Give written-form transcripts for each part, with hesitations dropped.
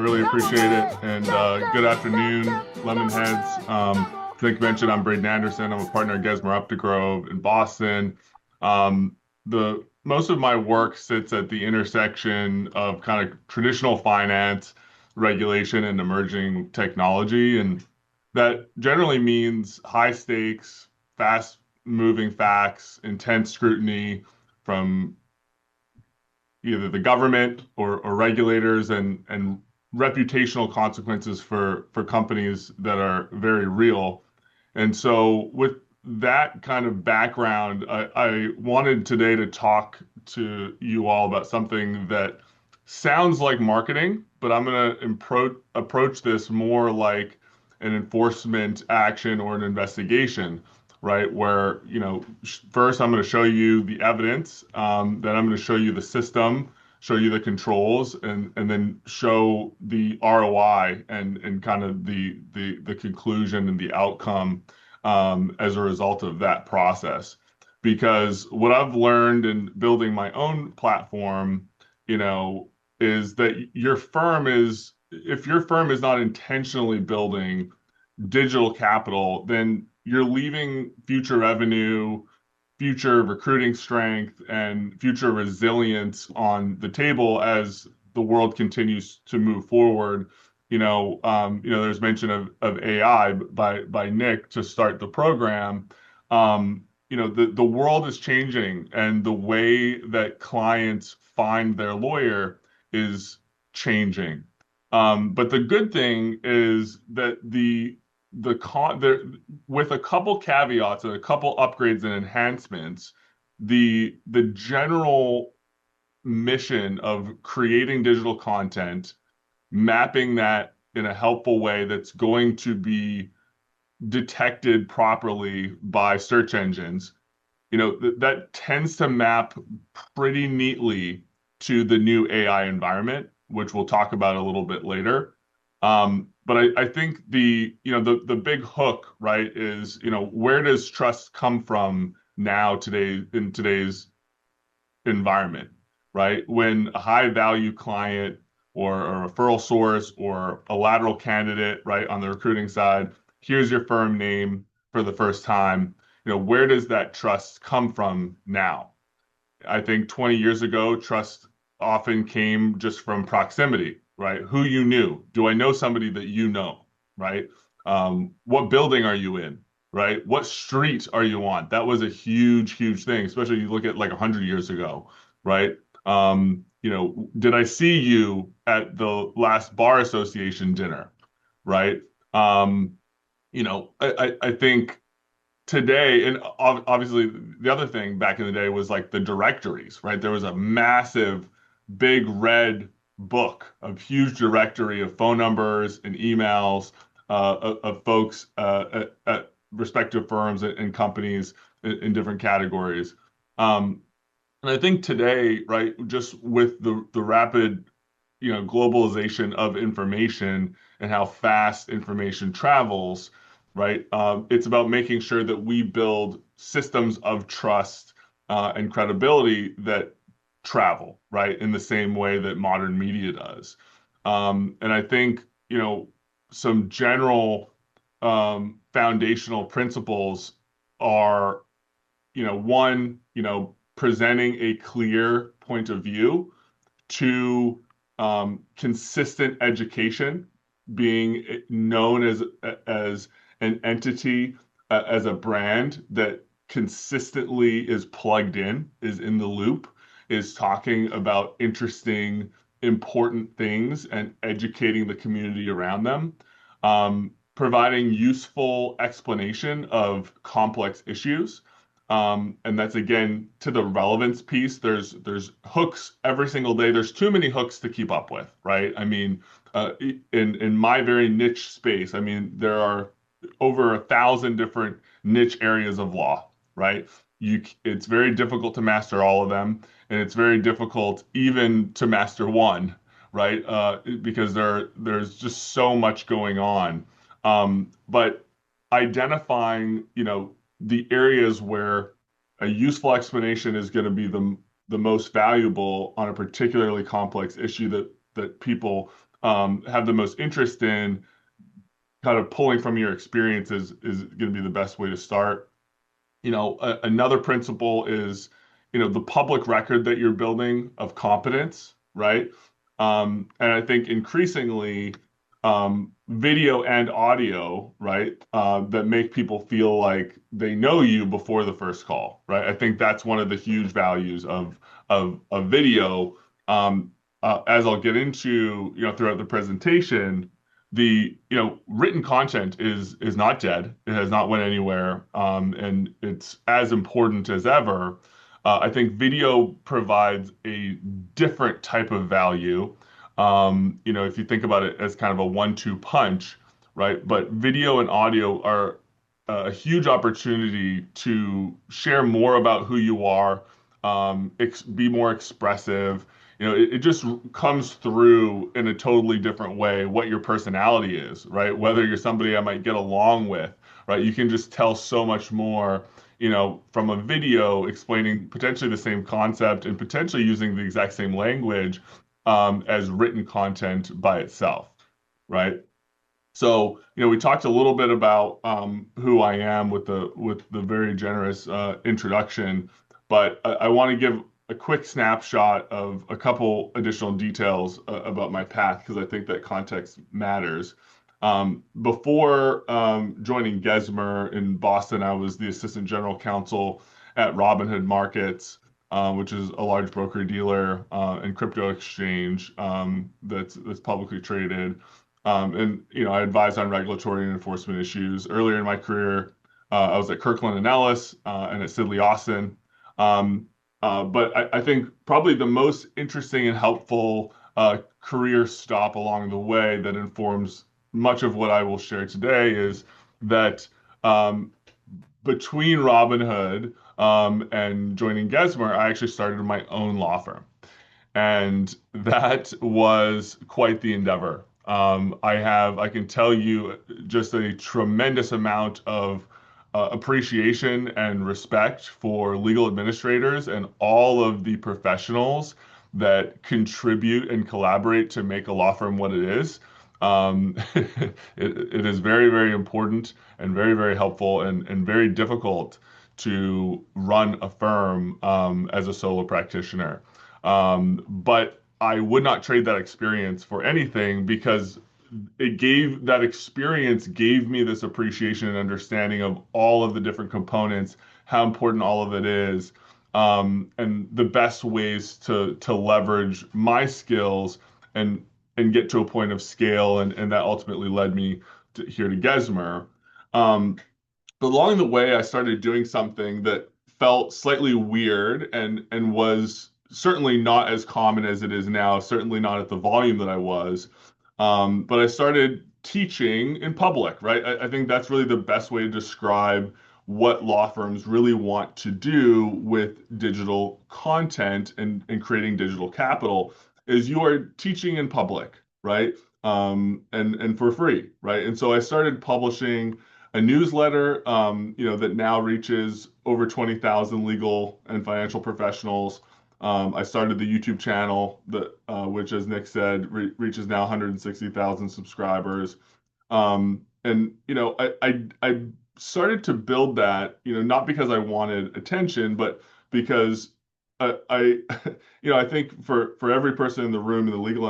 really appreciate it. And good afternoon, Lemonheads. I think I mentioned I'm Braeden Anderson. I'm a partner at Gesmer Updegrove in Boston. The most of my work sits at the intersection of kind of traditional finance, regulation, and emerging technology, and that generally means high stakes, fast moving facts, intense scrutiny from either the government or regulators and reputational consequences for companies that are very real. And so with that kind of background, I wanted today to talk to you all about something that sounds like marketing, but I'm going to approach this more like an enforcement action or an investigation, right? Where, first I'm going to show you the evidence, then I'm going to show you the system, show you the controls, and then show the ROI and kind of the conclusion and the outcome as a result of that process. Because what I've learned in building my own platform, is that if your firm is not intentionally building digital capital, then you're leaving future revenue, future recruiting strength, and future resilience on the table as the world continues to move forward. There's mention of AI by Nick to start the program. The world is changing, and the way that clients find their lawyer is changing. But the good thing is that there, with a couple caveats and a couple upgrades and enhancements, the general mission of creating digital content, mapping that in a helpful way that's going to be detected properly by search engines, that tends to map pretty neatly to the new AI environment, which we'll talk about a little bit later. But I think the big hook, right, is, where does trust come from now today in today's environment, right? When a high value client or a referral source or a lateral candidate, right, on the recruiting side, here's your firm name for the first time, where does that trust come from now? I think 20 years ago, trust often came just from proximity, right? Who you knew. Do I know somebody that you know, right? What building are you in, right? What street are you on? That was a huge, huge thing, especially you look at like 100 years ago, right? Did I see you at the last bar association dinner, right? I think today, and obviously the other thing back in the day was like the directories, right? There was a massive, big red book, a huge directory of phone numbers and emails of folks at respective firms and companies in different categories. And I think today, right, just with the rapid, globalization of information and how fast information travels, right? It's about making sure that we build systems of trust and credibility that travel, right, in the same way that modern media does. And I think, some general foundational principles are, one, presenting a clear point of view, two, consistent education, being known as an entity, as a brand that consistently is plugged in, is in the loop, is talking about interesting, important things and educating the community around them. Providing useful explanation of complex issues. And that's again to the relevance piece. There's hooks every single day. There's too many hooks to keep up with, right? I mean, in my very niche space, I mean, there are over 1,000 different niche areas of law, right? It's very difficult to master all of them, and it's very difficult even to master one, right? Because there's just so much going on. But identifying, the areas where a useful explanation is going to be the most valuable on a particularly complex issue that people have the most interest in, kind of pulling from your experiences is going to be the best way to start. Another principle is, the public record that you're building of competence, right? And I think increasingly, video and audio, right, that make people feel like they know you before the first call, right? I think that's one of the huge values of video. As I'll get into, throughout the presentation, the written content is not dead. It has not went anywhere, and it's as important as ever. I think video provides a different type of value. If you think about it as kind of a one-two punch, right? But video and audio are a huge opportunity to share more about who you are, be more expressive. It just comes through in a totally different way what your personality is, right? Whether you're somebody I might get along with, right? You can just tell so much more, from a video explaining potentially the same concept and potentially using the exact same language, as written content by itself, right? So, we talked a little bit about who I am with the very generous introduction, but I want to give a quick snapshot of a couple additional details about my path because I think that context matters. Before joining Gesmer in Boston, I was the assistant general counsel at Robinhood Markets, which is a large broker dealer and crypto exchange that's publicly traded. And I advise on regulatory and enforcement issues. Earlier in my career, I was at Kirkland and Ellis and at Sidley Austin. But I think probably the most interesting and helpful career stop along the way that informs much of what I will share today is that between Robinhood and joining Gesmer, I actually started my own law firm. And that was quite the endeavor. I can tell you just a tremendous amount of appreciation and respect for legal administrators and all of the professionals that contribute and collaborate to make a law firm what it is. It is very, very important and very, very helpful and very difficult to run a firm as a solo practitioner. But I would not trade that experience for anything because that experience gave me this appreciation and understanding of all of the different components, how important all of it is, and the best ways to leverage my skills and get to a point of scale, and that ultimately led me here to Gesmer. Um, but along the way, I started doing something that felt slightly weird and was certainly not as common as it is now, certainly not at the volume that I was. But I started teaching in public, right? I think that's really the best way to describe what law firms really want to do with digital content and creating digital capital is you are teaching in public, right? And for free, right? And so I started publishing a newsletter, that now reaches over 20,000 legal and financial professionals. I started the YouTube channel which, as Nick said, reaches now 160,000 subscribers. And I started to build that, not because I wanted attention, but because I I think for every person in the room in the legal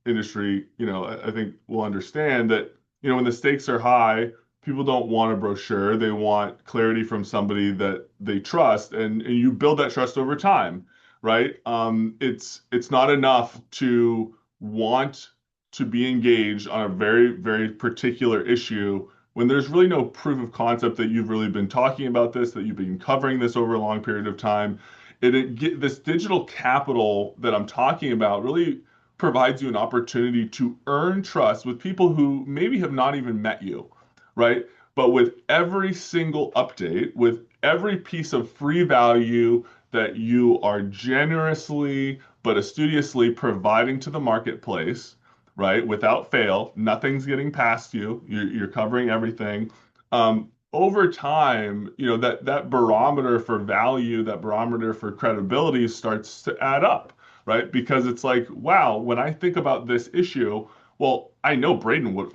industry, I think will understand that, when the stakes are high, people don't want a brochure. They want clarity from somebody that they trust, and you build that trust over time, right? It's not enough to want to be engaged on a very, very particular issue when there's really no proof of concept that you've really been talking about this, that you've been covering this over a long period of time. This digital capital that I'm talking about really provides you an opportunity to earn trust with people who maybe have not even met you, right? But with every single update, with every piece of free value that you are generously but studiously providing to the marketplace, right? Without fail, nothing's getting past you. You're covering everything. Over time, that barometer for value, that barometer for credibility starts to add up, right? Because it's like, wow, when I think about this issue, Well, I know Braden would,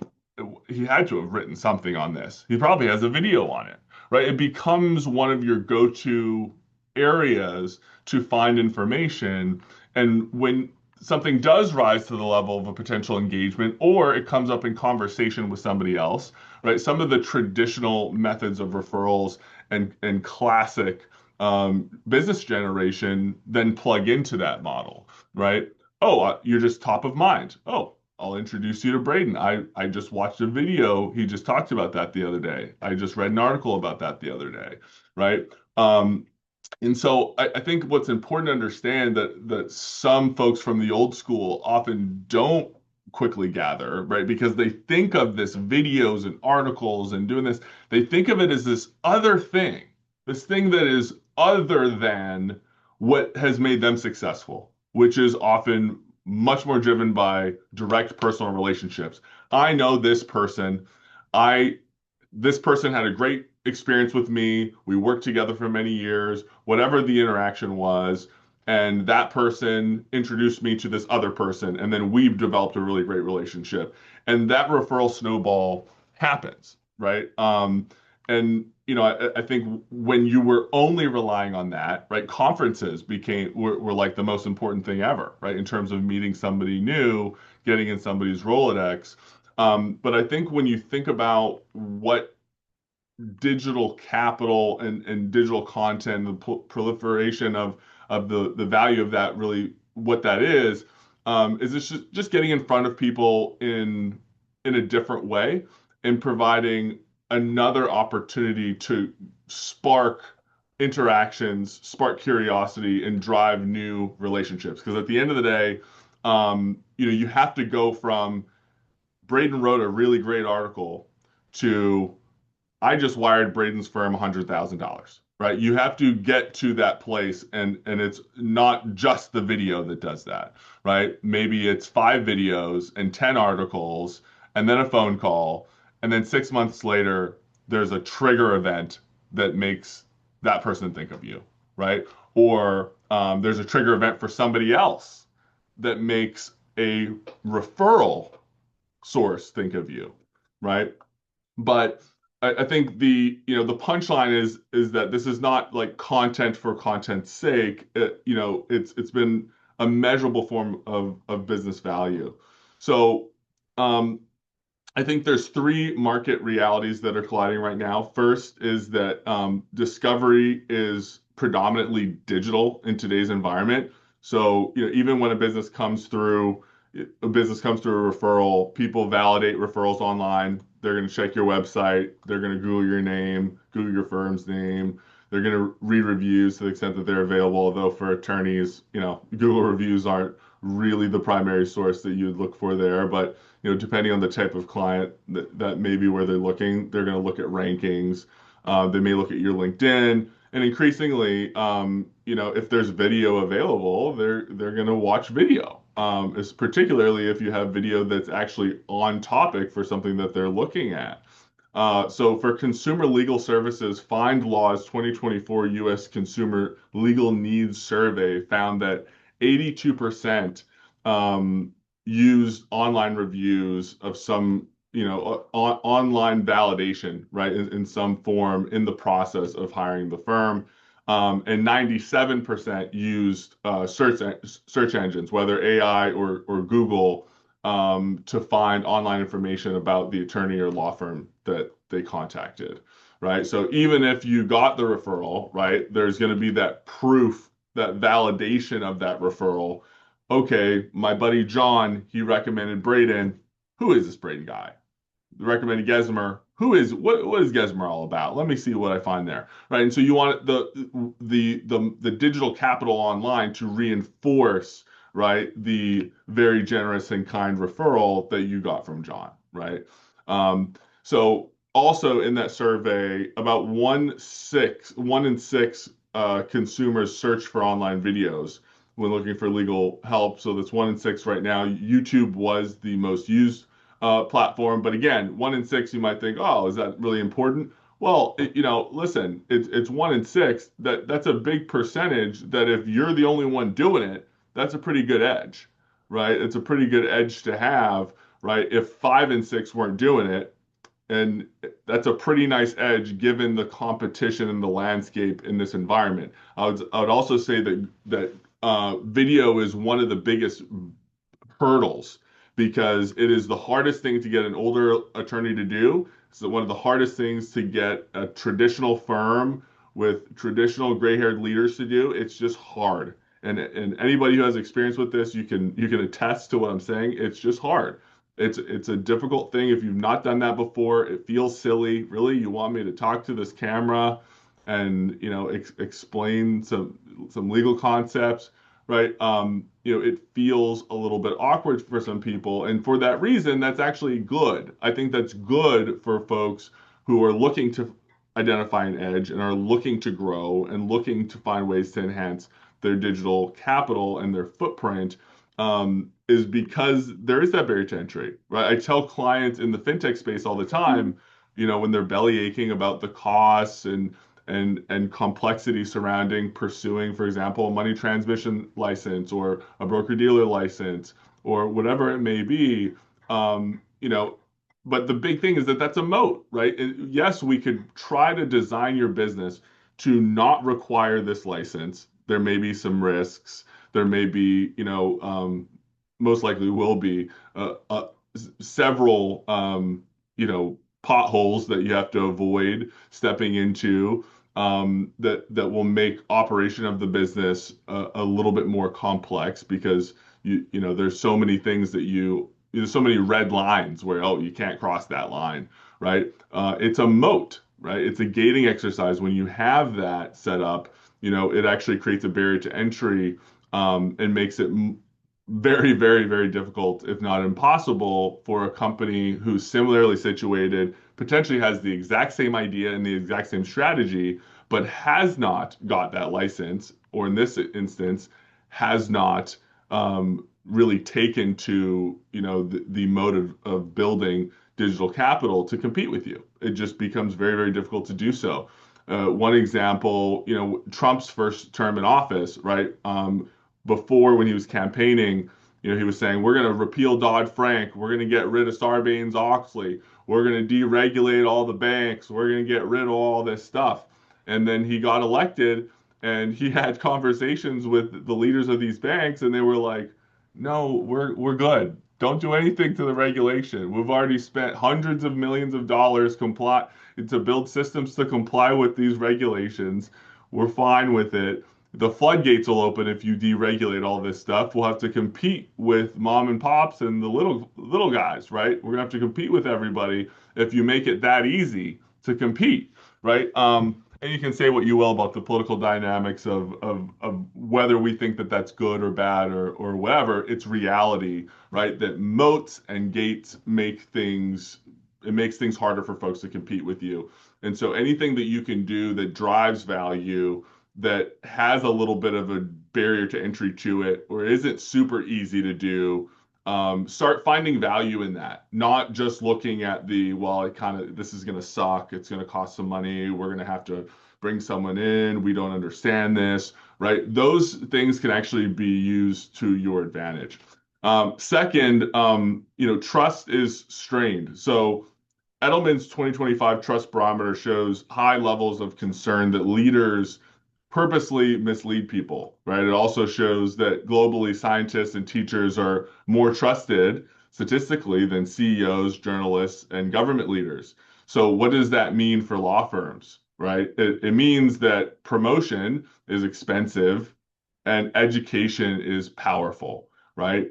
he had to have written something on this. He probably has a video on it, right? It becomes one of your go-to areas to find information. And when something does rise to the level of a potential engagement, or it comes up in conversation with somebody else, right? Some of the traditional methods of referrals and classic business generation then plug into that model, right? Oh, you're just top of mind. Oh, I'll introduce you to Braden. I just watched a video. He just talked about that the other day. I just read an article about that the other day, right? Um, and so I think what's important to understand that some folks from the old school often don't quickly gather, right? Because they think of this videos and articles and doing this, they think of it as this other thing, this thing that is other than what has made them successful, which is often much more driven by direct personal relationships. I know this person. I this person had a great experience with me. We worked together for many years, whatever the interaction was. And that person introduced me to this other person. And then we've developed a really great relationship. And that referral snowball happens, right? And I think when you were only relying on that, right, conferences were like the most important thing ever, right, in terms of meeting somebody new, getting in somebody's Rolodex. But I think when you think about what digital capital and digital content, the proliferation of the value of that, really what that is this just getting in front of people in a different way and providing another opportunity to spark interactions, spark curiosity, and drive new relationships. Because at the end of the day, you have to go from Braden wrote a really great article to I just wired Braden's firm $100,000, right? You have to get to that place, and it's not just the video that does that, right? Maybe it's 5 videos and 10 articles, and then a phone call, and then 6 months later, there's a trigger event that makes that person think of you, right? Or there's a trigger event for somebody else that makes a referral source think of you, right? But I think the punchline is that this is not like content for content's sake. It's been a measurable form of business value. So um, I think there's three market realities that are colliding right now. First is that discovery is predominantly digital in today's environment. So, even when a business comes through a referral, people validate referrals online. They're going to check your website. They're going to Google your name, Google your firm's name. They're going to read reviews to the extent that they're available. Although for attorneys, Google reviews aren't really the primary source that you'd look for there, but depending on the type of client, that may be where they're looking. They're going to look at rankings. They may look at your LinkedIn, and increasingly, if there's video available, they're going to watch video. It's particularly if you have video that's actually on topic for something that they're looking at. So for consumer legal services, FindLaw's 2024 U.S. Consumer Legal Needs Survey found that 82% used online reviews of some, online validation, right, in some form in the process of hiring the firm. And 97% used search engines, whether AI or Google, to find online information about the attorney or law firm that they contacted, right? So even if you got the referral, right, there's going to be that proof, that validation of that referral. Okay, my buddy John, he recommended Braden. Who is this Braden guy? Recommended Gesmer. What is Gesmer all about? Let me see what I find there. Right. And so you want the digital capital online to reinforce, right, the very generous and kind referral that you got from John, right? So also in that survey, about one in six consumers search for online videos when looking for legal help. So that's 1 in 6 right now. YouTube was the most used platform. But again, 1 in 6, you might think, oh, is that really important? Well, listen, it's 1 in 6. That's a big percentage. That if you're the only one doing it, that's a pretty good edge, right? It's a pretty good edge to have right? If 5 and 6 weren't doing it, and that's a pretty nice edge given the competition and the landscape in this environment. I would also say that video is one of the biggest hurdles because it is the hardest thing to get an older attorney to do. It's one of the hardest things to get a traditional firm with traditional gray-haired leaders to do. It's just hard. And anybody who has experience with this, you can attest to what I'm saying. It's just hard. It's a difficult thing if you've not done that before. It feels silly. Really, you want me to talk to this camera and explain some legal concepts, right? It feels a little bit awkward for some people. And for that reason, that's actually good. I think that's good for folks who are looking to identify an edge and are looking to grow and looking to find ways to enhance their digital capital and their footprint, is because there is that barrier to entry, right? I tell clients in the fintech space all the time, when they're belly aching about the costs and complexity surrounding pursuing, for example, a money transmission license or a broker-dealer license or whatever it may be. Um, you know, but the big thing is that that's a moat, right? Yes, we could try to design your business to not require this license. There may be some risks. There may be, most likely will be several, potholes that you have to avoid stepping into, that will make operation of the business a little bit more complex because there's so many things there's so many red lines where, oh, you can't cross that line, right? It's a moat, right? It's a gating exercise. When you have that set up, it actually creates a barrier to entry, and makes it very, very, very difficult, if not impossible, for a company who's similarly situated, potentially has the exact same idea and the exact same strategy, but has not got that license, or in this instance, has not really taken to, the mode of building digital capital to compete with you. It just becomes very, very difficult to do so. One example, Trump's first term in office, right? Before, when he was campaigning, he was saying, we're going to repeal Dodd-Frank, we're going to get rid of Sarbanes-Oxley, we're going to deregulate all the banks, we're going to get rid of all this stuff. And then he got elected and he had conversations with the leaders of these banks, and they were like, no, we're good. Don't do anything to the regulation. We've already spent hundreds of millions of dollars to build systems to comply with these regulations. We're fine with it. The floodgates will open if you deregulate all this stuff. We'll have to compete with mom and pops and the little guys, right? We're gonna have to compete with everybody if you make it that easy to compete, right? And you can say what you will about the political dynamics of whether we think that that's good or bad or whatever. It's reality, right? That moats and gates it makes things harder for folks to compete with you. And so anything that you can do that drives value, that has a little bit of a barrier to entry to it, or isn't super easy to do, start finding value in that. Not just looking at well, this is going to suck. It's going to cost some money. We're going to have to bring someone in. We don't understand this, right? Those things can actually be used to your advantage. Second, trust is strained. So Edelman's 2025 Trust Barometer shows high levels of concern that leaders purposely mislead people, right? It also shows that globally scientists and teachers are more trusted statistically than CEOs, journalists, and government leaders. So what does that mean for law firms, right? It means that promotion is expensive and education is powerful, right?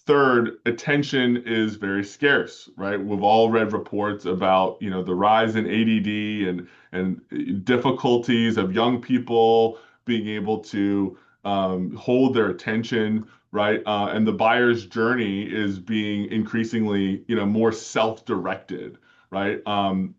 Third, attention is very scarce, right? We've all read reports about, the rise in ADD and difficulties of young people being able to hold their attention, right? And the buyer's journey is being increasingly, more self-directed, right?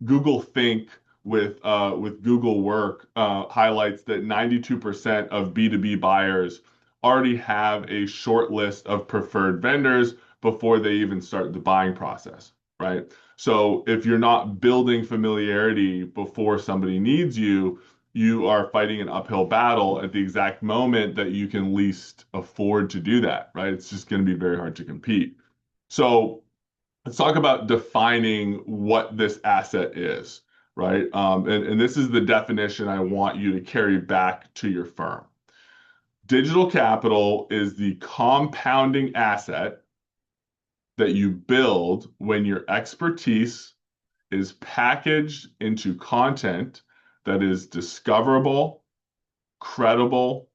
Google Think with Google Work highlights that 92% of B2B buyers already have a short list of preferred vendors before they even start the buying process, right? So if you're not building familiarity before somebody needs you, you are fighting an uphill battle at the exact moment that you can least afford to do that, right? It's just going to be very hard to compete. So let's talk about defining what this asset is, right? And this is the definition I want you to carry back to your firm. Digital capital is the compounding asset that you build when your expertise is packaged into content that is discoverable, credible,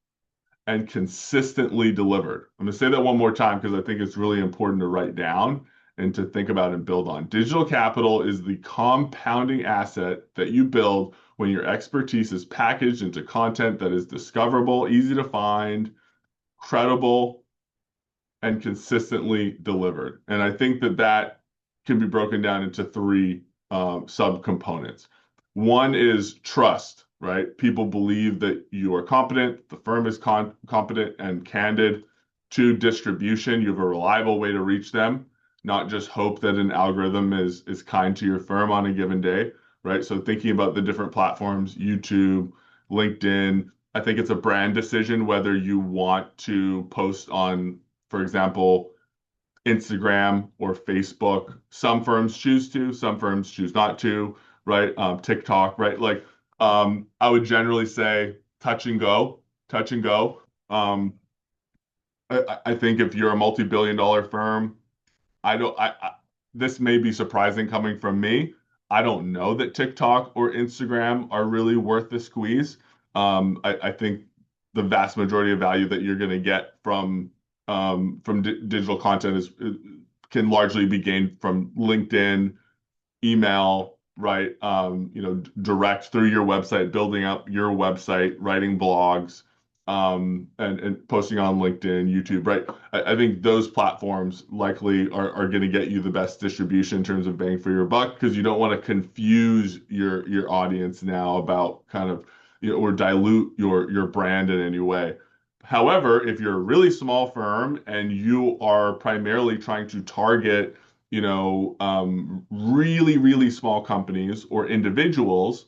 and consistently delivered. I'm going to say that one more time because I think it's really important to write down and to think about and build on. Digital capital is the compounding asset that you build when your expertise is packaged into content that is discoverable, easy to find, credible, and consistently delivered. And I think that that can be broken down into three subcomponents. One is trust, right? People believe that you are competent, the firm is competent and candid. Two, distribution, you have a reliable way to reach them, not just hope that an algorithm is kind to your firm on a given day, right? So thinking about the different platforms, YouTube, LinkedIn, I think it's a brand decision whether you want to post on, for example, Instagram or Facebook. Some firms choose to, some firms choose not to, right? TikTok, right? I would generally say touch and go, touch and go. Um, I think if you're a multi-billion dollar firm, I don't. This may be surprising coming from me. I don't know that TikTok or Instagram are really worth the squeeze. I think the vast majority of value that you're going to get from digital content is can largely be gained from LinkedIn, email, right? Direct through your website, building up your website, writing blogs, and posting on LinkedIn, YouTube, right? I think those platforms likely are going to get you the best distribution in terms of bang for your buck because you don't want to confuse your audience now about kind of or dilute your brand in any way. However, if you're a really small firm and you are primarily trying to target really, really small companies or individuals,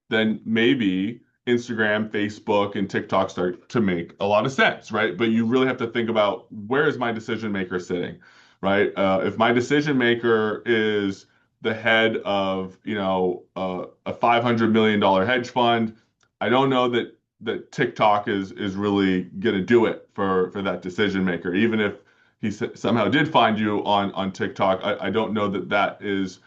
then maybe Instagram, Facebook, and TikTok start to make a lot of sense, right? But you really have to think about where is my decision maker sitting, right? If my decision maker is the head of, a $500 million hedge fund, I don't know that TikTok is really going to do it for that decision maker. Even if somehow did find you on TikTok, I don't know that that is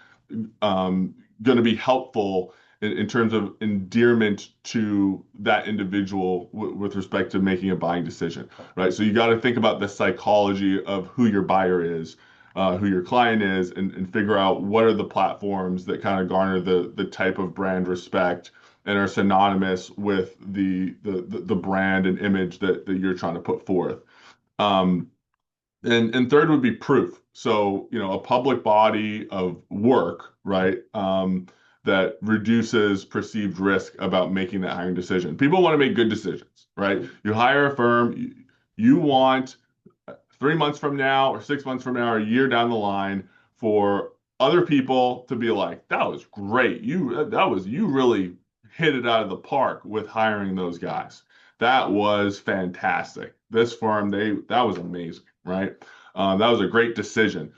going to be helpful in terms of endearment to that individual with respect to making a buying decision, right? So you got to think about the psychology of who your buyer is, who your client is, and figure out what are the platforms that kind of garner the type of brand respect and are synonymous with the brand and image that you're trying to put forth. Um, and third would be proof. So, a public body of work, right, that reduces perceived risk about making that hiring decision. People want to make good decisions, right? You hire a firm, you want 3 months from now or 6 months from now or a year down the line for other people to be like, that was great. You really hit it out of the park with hiring those guys. That was fantastic. This firm, that was amazing, right? That was a great decision.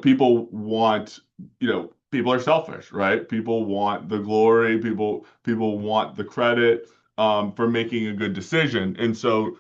People want, people are selfish, right? People want the glory. People want the credit for making a good decision. And so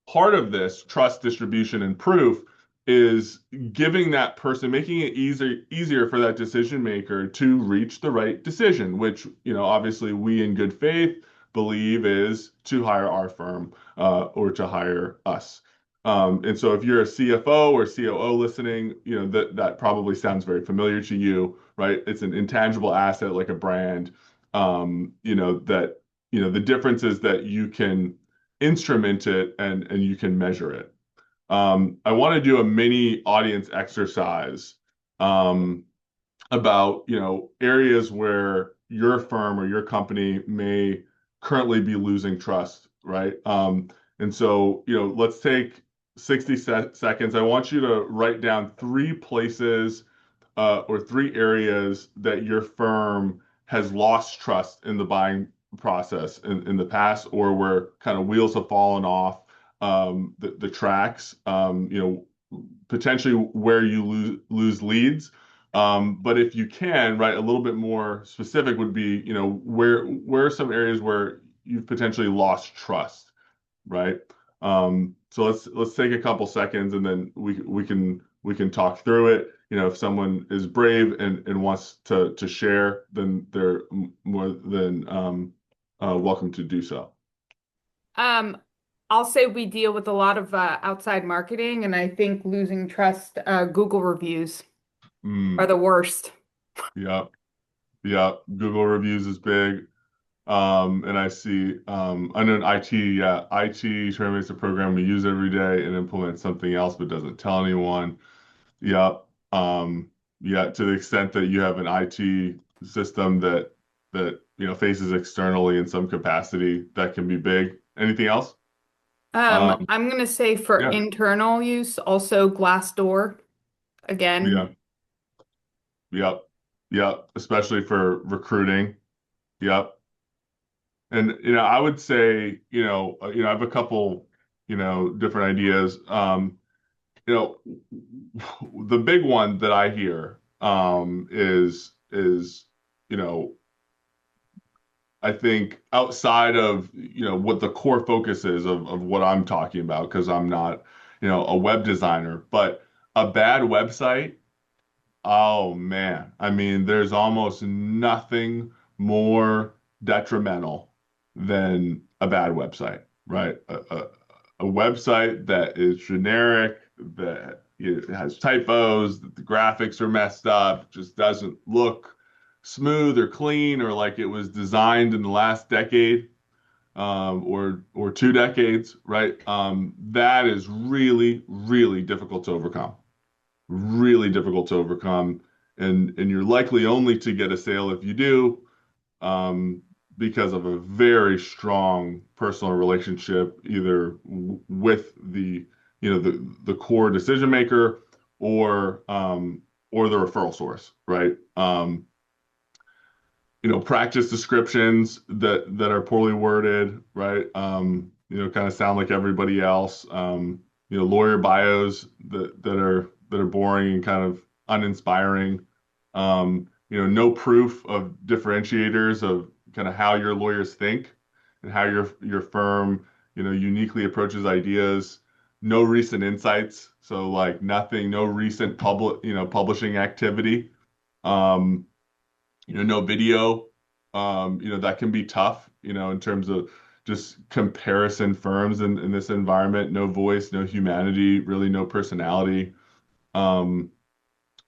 part of this trust distribution and proof is giving that person, making it easier for that decision maker to reach the right decision, which, obviously we in good faith believe is to hire our firm or to hire us. And so if you're a CFO or COO listening, that probably sounds very familiar to you, right? It's an intangible asset like a brand, that, the difference is that you can instrument it and you can measure it. I want to do a mini audience exercise um, about areas where your firm or your company may currently be losing trust, right? And so let's take 60 seconds. I want you to write down three places or three areas that your firm has lost trust in the buying process in the past, or where kind of wheels have fallen off the tracks. potentially where you lose leads. But if you can, right, a little bit more specific would be, where are some areas where you've potentially lost trust, right? So let's take a couple seconds and then we can talk through it. If someone is brave and wants to share, then they're more than welcome to do so. Um, I'll say we deal with a lot of outside marketing, and I think losing trust, Google reviews are Mm, the worst. yep, yep. Google reviews is big. And I see, I know in IT, yeah, IT terminates a program we use every day and implements something else but doesn't tell anyone. Yep. Yeah, to the extent that you have an IT system that faces externally in some capacity, that can be big. Anything else? I'm gonna say for Yeah, internal use, also Glassdoor yeah, again. yep, yep. Especially for recruiting. Yep. And I would say, I have a couple, different ideas. You know, the big one that I hear is you know I think outside of what the core focus is of what I'm talking about because I'm not a web designer, but a bad website. Oh man, I mean, there's almost nothing more detrimental than a bad website, right? A website that is generic, that has typos, that the graphics are messed up, just doesn't look smooth or clean or like it was designed in the last decade, or 2 decades, right? That is really, really difficult to overcome, really difficult to overcome, and you're likely only to get a sale if you do, um, because of a very strong personal relationship, either with the core decision maker or the referral source, right? Practice descriptions that are poorly worded, right? Kind of sound like everybody else. Lawyer bios that are boring and kind of uninspiring. No proof of differentiators of kind of how your lawyers think and how your firm, uniquely approaches ideas. No recent insights, so like nothing, no recent publishing activity. Um, no video. That can be tough, in terms of just comparison firms in this environment. No voice, no humanity, really no personality. Um,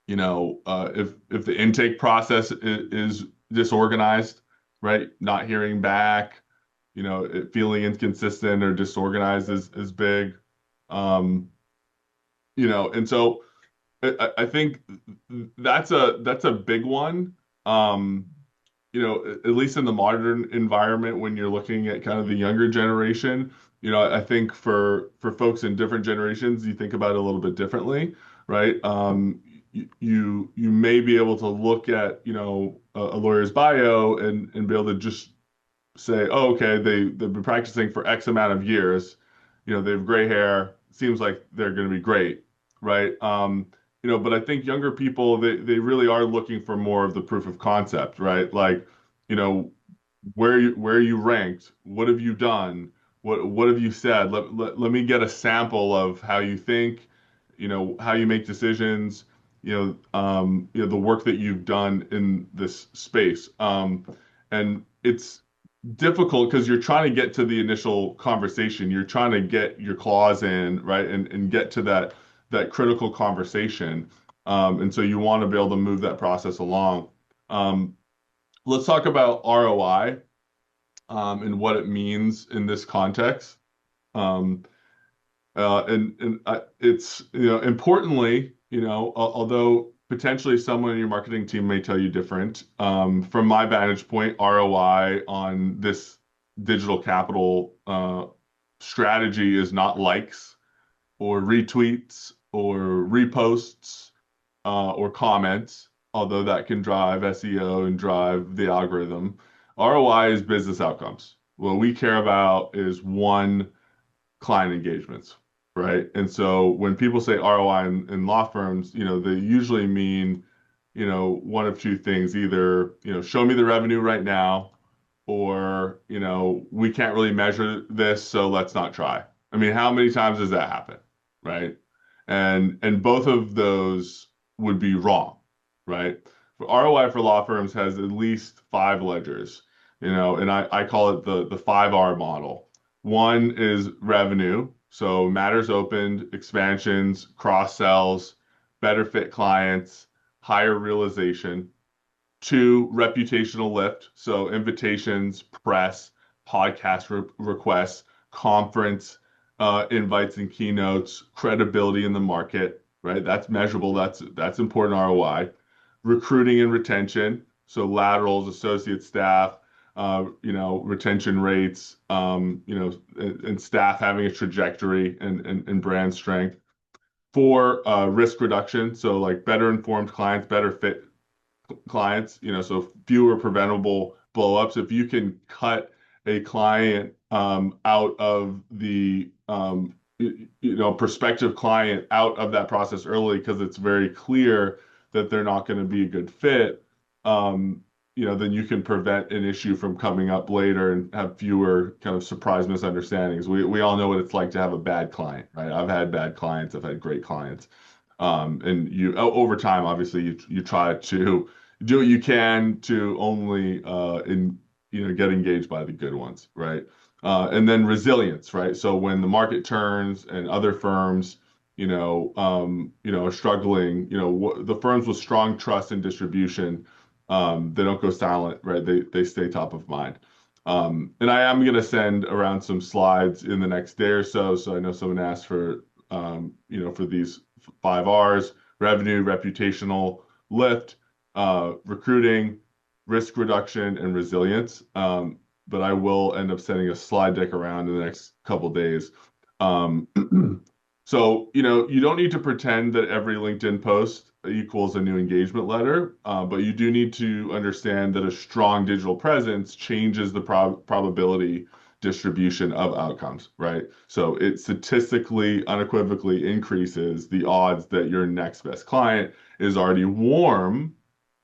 if the intake process is disorganized, right? Not hearing back, feeling inconsistent or disorganized is big. Um, and so I think that's a big one. Um, at least in the modern environment, when you're looking at kind of the younger generation, I think for folks in different generations, you think about it a little bit differently, right? You may be able to look at, a lawyer's bio and be able to just say, oh, okay, they've been practicing for X amount of years. They have gray hair. Seems like they're going to be great, right? But I think younger people they really are looking for more of the proof of concept, right? Like, you know, where you ranked, what have you done, what have you said? Let me get a sample of how you think, how you make decisions, the work that you've done in this space. And it's difficult because you're trying to get to the initial conversation. You're trying to get your claws in, right? And get to that critical conversation. And so you want to be able to move that process along. Um, let's talk about ROI, and what it means in this context. Um, and it's, importantly, although potentially someone in your marketing team may tell you different, from my vantage point, ROI on this digital capital strategy is not likes or retweets or reposts, or comments, although that can drive SEO and drive the algorithm. ROI is business outcomes. What we care about is one, client engagements, right? And so when people say ROI in law firms, they usually mean, one of two things, either, show me the revenue right now, or, we can't really measure this, so let's not try. I mean, how many times does that happen, right? And both of those would be wrong, right? ROI for law firms has at least five ledgers, and I call it the 5R model. One is revenue, so matters opened, expansions, cross sells, better fit clients, higher realization. Two, reputational lift, so invitations, press, podcast requests, conference invites and keynotes, credibility in the market, right? That's measurable. That's important ROI. Recruiting and retention, so laterals, associate staff, retention rates, and staff having a trajectory and brand strength. Four, risk reduction, so like better informed clients, better fit clients, so fewer preventable blowups. If you can cut a client out of the prospective client out of that process early because it's very clear that they're not going to be a good fit, um, then you can prevent an issue from coming up later and have fewer kind of surprise misunderstandings. We all know what it's like to have a bad client, right? I've had bad clients, I've had great clients. And over time, obviously, you try to do what you can to only get engaged by the good ones, right? And then resilience, right? So when the market turns and other firms, are struggling, the firms with strong trust and distribution, they don't go silent, right? They stay top of mind. And I am going to send around some slides in the next day or so. So I know someone asked for, for these 5 Rs: revenue, reputational lift, recruiting, risk reduction, and resilience. But I will end up sending a slide deck around in the next couple days. Um, so, you don't need to pretend that every LinkedIn post equals a new engagement letter, but you do need to understand that a strong digital presence changes the probability distribution of outcomes, right? So it statistically, unequivocally increases the odds that your next best client is already warm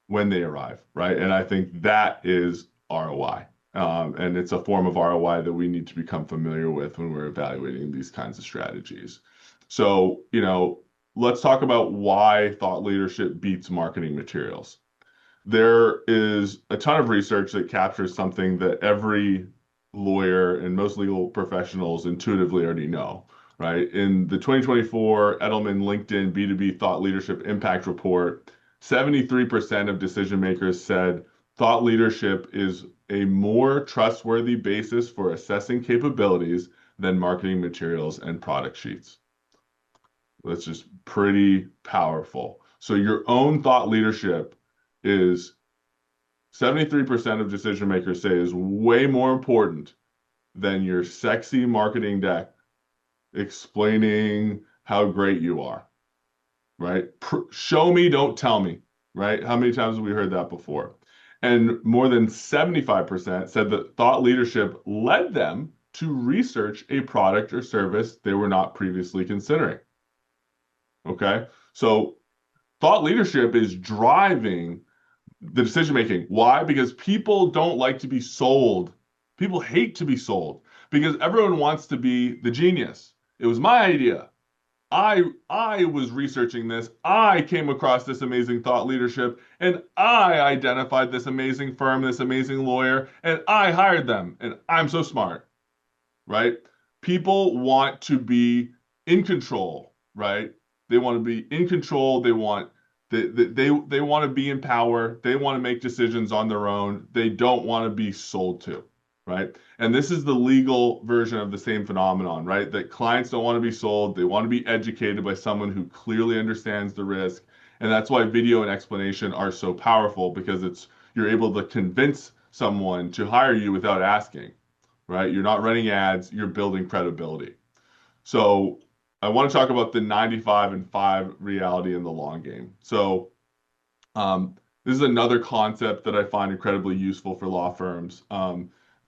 when they arrive, right? And I think that is ROI. And it's a form of ROI that we need to become familiar with when we're evaluating these kinds of strategies. So, let's talk about why thought leadership beats marketing materials. There is a ton of research that captures something that every lawyer and most legal professionals intuitively already know, right? In the 2024 Edelman LinkedIn B2B Thought Leadership Impact Report, 73% of decision makers said thought leadership is a more trustworthy basis for assessing capabilities than marketing materials and product sheets. That's just pretty powerful. So your own thought leadership is 73% of decision makers say is way more important than your sexy marketing deck explaining how great you are, right? Show me, don't tell me, right? How many times have we heard that before? And more than 75% said that thought leadership led them to research a product or service they were not previously considering. Okay. So thought leadership is driving the decision making. Why? Because people don't like to be sold. People hate to be sold because everyone wants to be the genius. It was my idea. I was researching this. I came across this amazing thought leadership and I identified this amazing firm, this amazing lawyer, and I hired them. And I'm so smart, right? People want to be in control, right? They want to be in control. They want to be in power. They want to make decisions on their own. They don't want to be sold to, right? And this is the legal version of the same phenomenon, right? That clients don't want to be sold. They want to be educated by someone who clearly understands the risk. And that's why video and explanation are so powerful because you're able to convince someone to hire you without asking, right? You're not running ads, you're building credibility. So I want to talk about the 95 and 5 reality in the long game. So this is another concept that I find incredibly useful for law firms.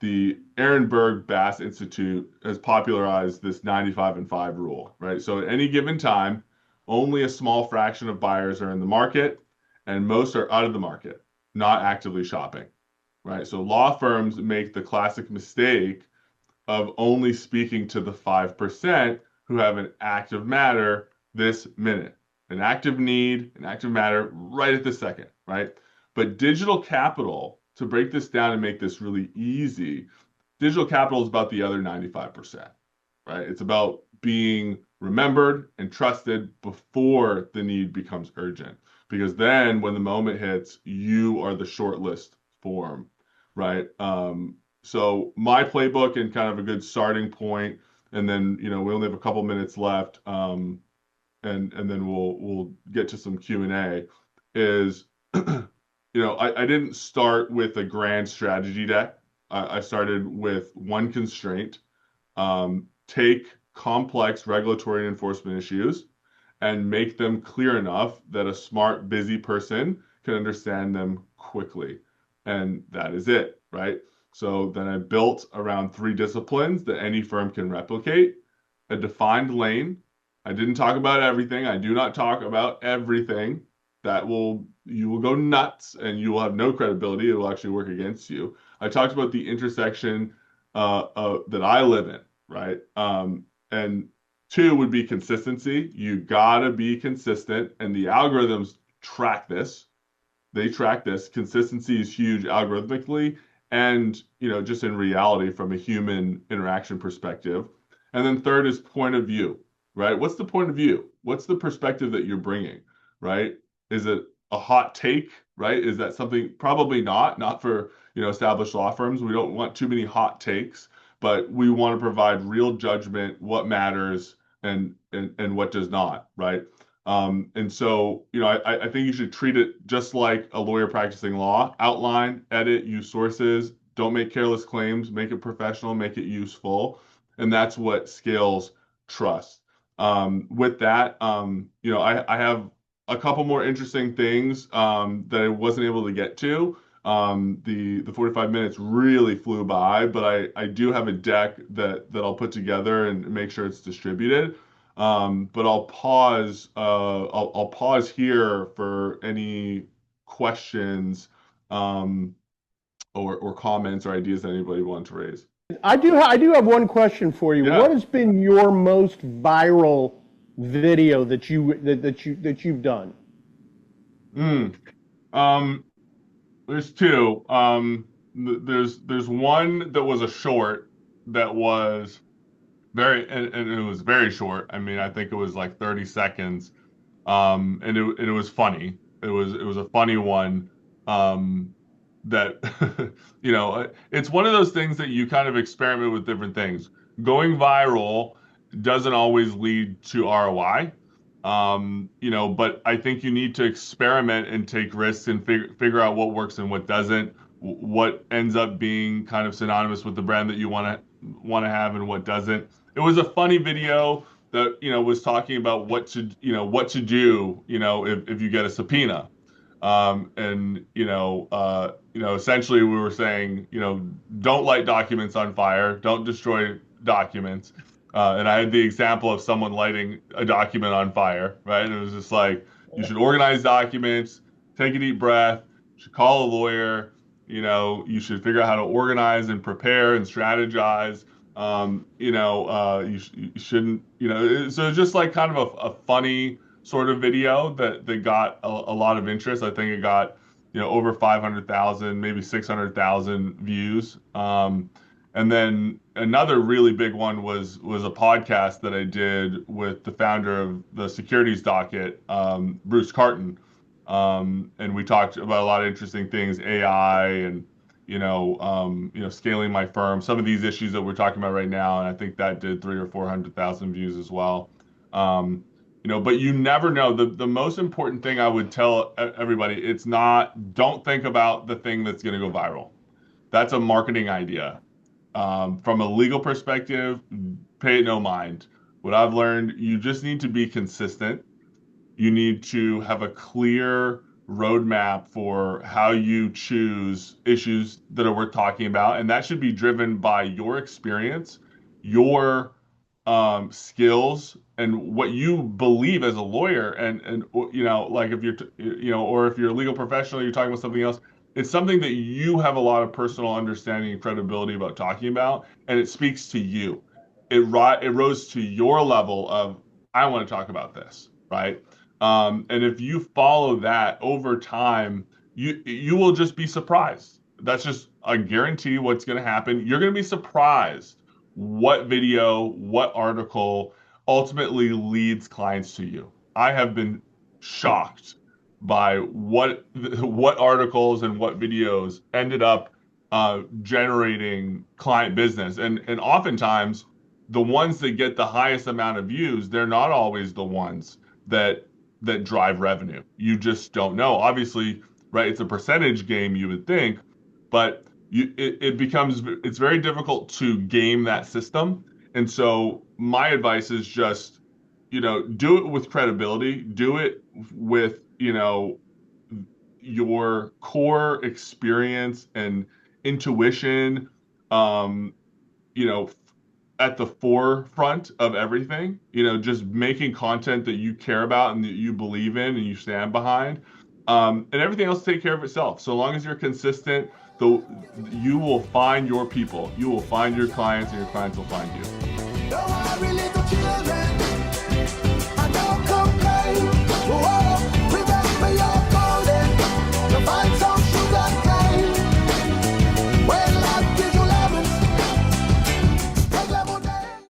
the Ehrenberg Bass Institute has popularized this 95 and 5 rule, right? So at any given time, only a small fraction of buyers are in the market, and most are out of the market, not actively shopping, right? So law firms make the classic mistake of only speaking to the 5% who have an active matter this minute, an active need, an active matter right at this second, right? But digital capital, to break this down and make this really easy, digital capital is about the other 95%, right? It's about being remembered and trusted before the need becomes urgent. Because then when the moment hits, you are the shortlist form, right? So my playbook and kind of a good starting point, and then we only have a couple minutes left, and then we'll get to some Q&A. Is I didn't start with a grand strategy deck. I started with one constraint: take complex regulatory enforcement issues and make them clear enough that a smart, busy person can understand them quickly. And that is it, right? So then I built around three disciplines that any firm can replicate: a defined lane. I didn't talk about everything. I do not talk about everything. You will go nuts and you will have no credibility. It will actually work against you. I talked about the intersection that I live in, right? And two would be consistency. You gotta be consistent, and the algorithms track this. They track this. Consistency is huge algorithmically and, just in reality from a human interaction perspective. And then third is point of view, right? What's the point of view? What's the perspective that you're bringing, right? Is it a hot take, right? Is that something? Probably not for, established law firms. We don't want too many hot takes, but we want to provide real judgment, what matters and what does not, right? And so, I think you should treat it just like a lawyer practicing law. Outline, edit, use sources. Don't make careless claims. Make it professional. Make it useful, and that's what scales trust. With that, I have a couple more interesting things that I wasn't able to get to. The 45 minutes really flew by, but I do have a deck that I'll put together and make sure it's distributed. But I'll pause here for any questions, um, or comments or ideas that anybody wants to raise. I do have one question for you. What Yeah. has been your most viral video that you've done? Mm. Um, there's two. There's one that was a short that was and it was very short. I mean, I think it was like 30 seconds. And it was funny. It was a funny one. Um, that it's one of those things that you kind of experiment with different things. Going viral doesn't always lead to ROI. But I think you need to experiment and take risks and figure out what works and what doesn't, what ends up being kind of synonymous with the brand that you want to have and what doesn't. It was a funny video that was talking about what to do if you get a subpoena. And essentially we were saying, don't light documents on fire, don't destroy documents. And I had the example of someone lighting a document on fire, right? And it was just like, you should organize documents, take a deep breath, you should call a lawyer, you should figure out how to organize and prepare and strategize. You shouldn't, so it's just like kind of a funny sort of video that got a lot of interest. I think it got, over 500,000, maybe 600,000 views. And then another really big one was a podcast that I did with the founder of the Securities Docket, Bruce Carton. And we talked about a lot of interesting things, AI and scaling my firm, some of these issues that we're talking about right now, and I think that did 300 or 400,000 views as well. But you never know. The most important thing I would tell everybody, it's not, don't think about the thing that's going to go viral. That's a marketing idea. From a legal perspective, pay it no mind. What I've learned, you just need to be consistent. You need to have a clear roadmap for how you choose issues that are worth talking about, and that should be driven by your experience, your skills, and what you believe as a lawyer. And like if or if you're a legal professional, you're talking about something else. It's something that you have a lot of personal understanding and credibility about talking about, and it speaks to you. It rose to your level of I want to talk about this, right? And if you follow that over time, you will just be surprised. That's just a guarantee what's going to happen. You're going to be surprised what video, what article ultimately leads clients to you. I have been shocked by what articles and what videos ended up generating client business, and oftentimes the ones that get the highest amount of views, they're not always the ones that drive revenue. You just don't know. Obviously, right? It's a percentage game, you would think, but it's very difficult to game that system. And so my advice is just, do it with credibility, do it with, your core experience and intuition, um, you know, at the forefront of everything, just making content that you care about and that you believe in and you stand behind. And everything else take care of itself. So long as you're consistent, though, you will find your people, you will find your clients, and your clients will find you.